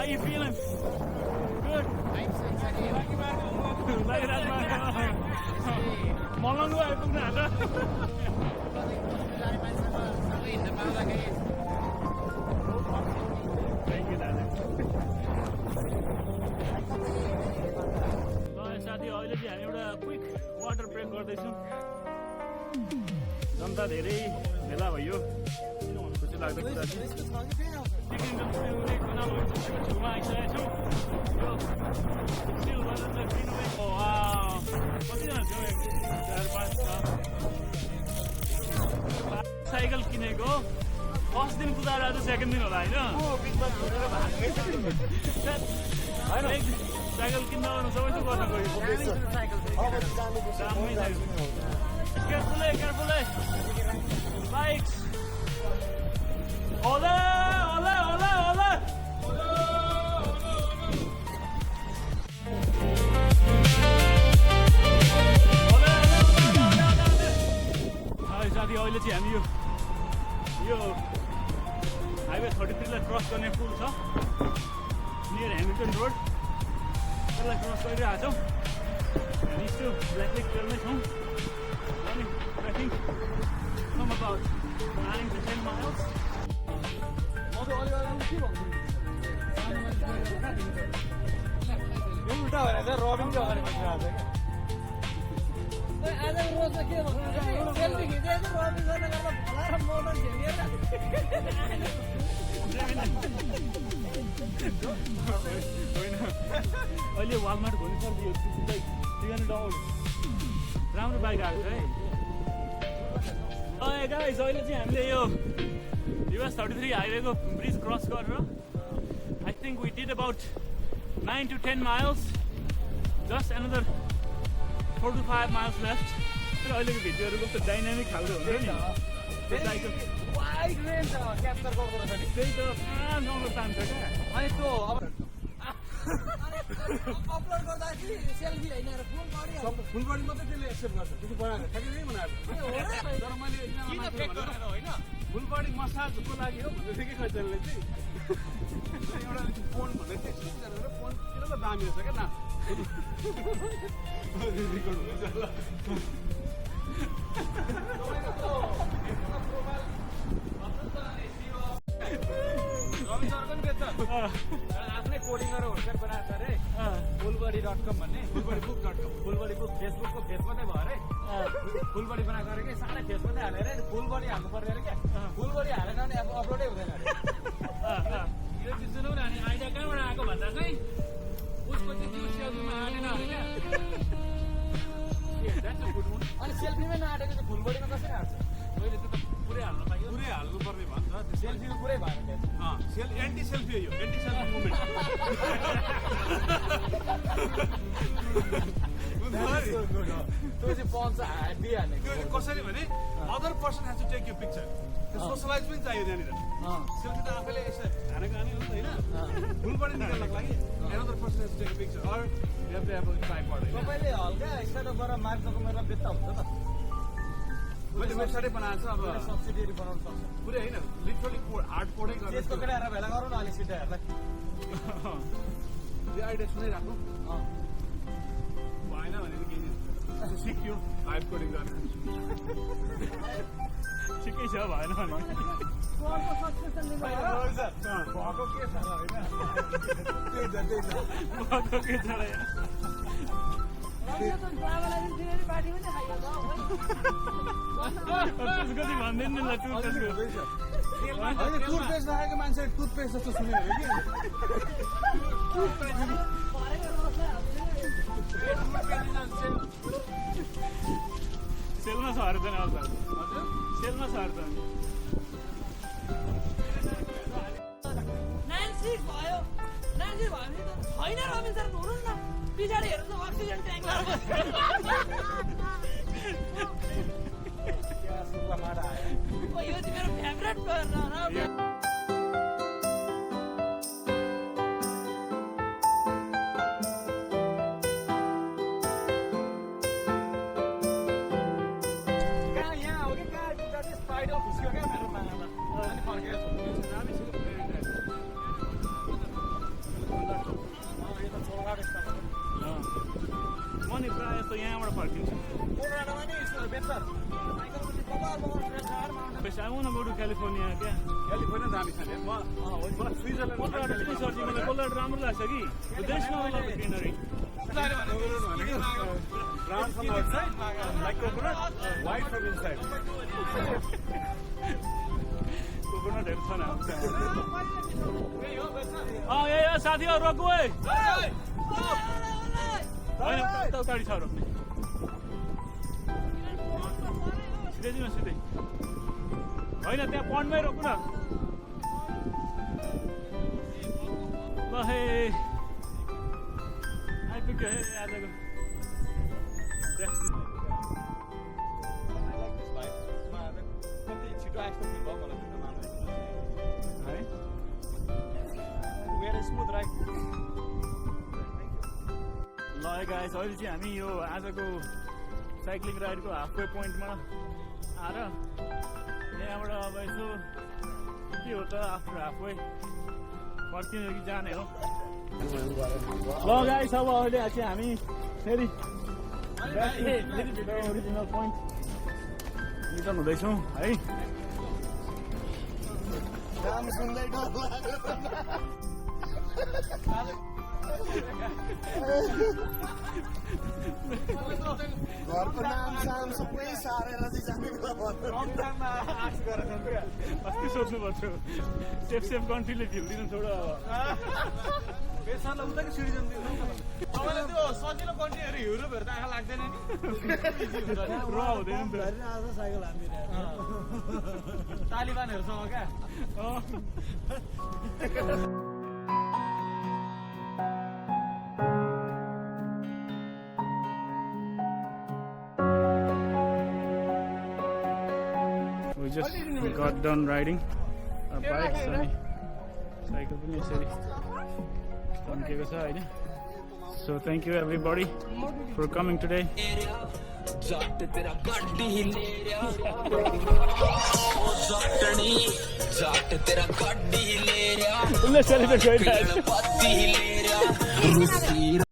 How you feeling? Good. Malanggu आइपुग्नु आँट्यो Thank you, दाजु साथी अहिले चाहिँ हामी एउटा क्विक वाटर ब्रेक गर्दैछौँ जनता धेरै भेला भयो खुसी लाग्दो कुरा चाहिँ छेउमा आइसकेको छु कतिजना छेउ 4-5 साइकल किनेको फर्स्ट दिन कुदाएर आज सेकेन्ड दिन होला होइन साइकल किन्दा सबै थोक गर्न गयो carefully bikes Ola साथी अहिले चाहिँ हामी यो हाइवे 33 लाई क्रस गर्ने पुल छ नियर ह्यामिल्टन रोड त्यसलाई क्रस गरिरहेको छौँ हामी यस्तो ब्ल्याक लेक ट्रेलमै छौँ अनि I think some about 9 to 10 miles उल्टा भएर चाहिँ रबिन चाहिँ अगाडि बसिरहेको छ आज रोज के भन्नु सेल्फी खिचेको रबिन गर्न गर्दा भला र मोटर झेलिएर होइन अहिले वालमार्ट घुम्नु पर्यो $300 राम्रो बाइक आएको छ है गाइस अहिले चाहिँ हामीले यो US 33 हाइवेको ब्रिज क्रस गरेर I think we did about 9 to 10 miles just another 4 to 5 miles left तर अहिलेको भिडियोहरूको त डाइनामिक खालको हुन्छ नि वाइड रेन्ज क्याप्चर गर्दो रहेछ नि त्यही त राम्रो तान्छ क्या अनि त्यो अब अपलोड गर्दाखेरि सेल्फी हैन र फुल बडी मात्रै त्यसले एक्सेप्ट गर्छ त्यो बनाएर ठ्याक्कै बनाएर तर मैले किन फेक गरेर हैन फुल बडी मसाजको लागि हो भन्दै थियो कि कसैले चाहिँ एउटा फोन भन्दै थियो गरेर फोन किन त दामी रहेछ के ना रिकर्ड हुन्छ ल आफ्नै कोडिङ गरेर होटसेप बनाएको छ अरे फुलबडी.com भन्ने फुलबडीबुक.com फुलबडीबुक फेसबुकको फेस मात्रै भयो अरे फुलबडी बनाएको अरे कि सानै फेस मात्रै हालेर फुलबडी हाल्नु पर्यो अरे क्या फुलबडी हालेन भने अब अपलोडै हुँदैन अरे यो चाहिँ सुनौ न अनि आइडिया कहाँबाट आएको भन्दा चाहिँ उसको चाहिँ त्यो सेल्फीमा आँटेन अरे क्या अनि सेल्फीमै नआँटेको चाहिँ फुलबडीमा कसरी हाल्छ मैले त्यो त पुरै हाल्नु पाइयो पुरै हाल्नु पर्ने भन्छ सेल्फीमा पुरै भएन एन्टी सेल्फी हो एन्टी सेल्फी मुभमेन्ट कसरी भने other person has to take you picture socialize पनि चाहियो त्यहाँनिर सेल्फी त आफैले यसो हानेको हाने हो नि त होइन फुलबडी निकाल्नको लागि other person has to take picture or you have to have a tripod तपाईले हल्का स्टार्टअपबाट मार्क डकुमेन्टमा बेच्दा हुन्छ त मैले वेबसाइटै बनाएको छु अब सब्सिडियरी बनाउन सक्छ पुरै होइन लिटरली हार्ड कोडै गर्नु त्यसको केटाहरु भेला गरौँ न अलि सिटाहरुलाई यो आइडिया सुनाइराख्नु भएन भने त केही सिक्यो हार्ड कोडिङ गर्नु ठिकै छ भएन भने कोडको सब्सक्रिप्सन लिनु भएको के छ र हैन भएको के छ र टुथपेस्ट राखेको मान्छे टुथपेस्ट जस्तो सुन्यो अरे कि सेलमा छ अरे त सेलमा छ अरे त नान्सी भयो नान्सी भयो भने त छैन रबिन सर हुनु न पछाडि हेर्नु त अक्सिजन ट्याङ्क यो चाहिँ मेरो फेभरेट यहाँ हो कि कहाँ स्पाइडर फुस्क्यो क्या मेरो मागामा अनि फर्केर क्यालिफोर्निया क्या क्यालिफोर्निया जाने खाने मलाई स्विजरल्यान्ड कोलोराडो चाहिँ सर्ची मलाई कोलोराडो राम्रो लाग्छ कि देश नआउला greenery brown from outside, like coconut, white from inside. कोकोनटहरू छ न यहाँ साथीहरू रोक्नु है होइन उताडि छ रोक्ने सिधै जाउँ सिधै होइन त्यहाँ पन्डमै रोक्नु न ल हे आइपुग्यो हे आजको ल गाइस अहिले चाहिँ हामी यो आजको साइक्लिङ राइडको हाफवे पोइन्टमा आएर यहाँबाट अब यसो के हो त आफ्टर हाफवे फर्किने कि जाने हो ल गाइस अब अहिले चाहिँ हामी फेरि ओरिजिनल पोइन्ट रिटर्न हुँदैछौँ है घरको नाम साम सबै सारेर चाहिँ अस्ति सोध्नु पर्थ्यो सेफ कन्ट्रीले झिल्दिनु छोडो पेसारलाई उता कि सिटिजन दिनु तपाईँलाई त्यो सजिलो कन्ट्रीहरू युरोपहरू त आँखा लाग्दैन नि र हुँदैन नि त साइकल हान्दिरहेको तालिबानहरूसँग क्या We just got done riding our bikes अनि साइकल पनि यसरी तन्केको छ होइन So thank you everybody for coming today. जट तेरा गड्डी ले रहा जट तेरा गड्डी ले रहा Let's celebrate right now. पत्ती ले रहा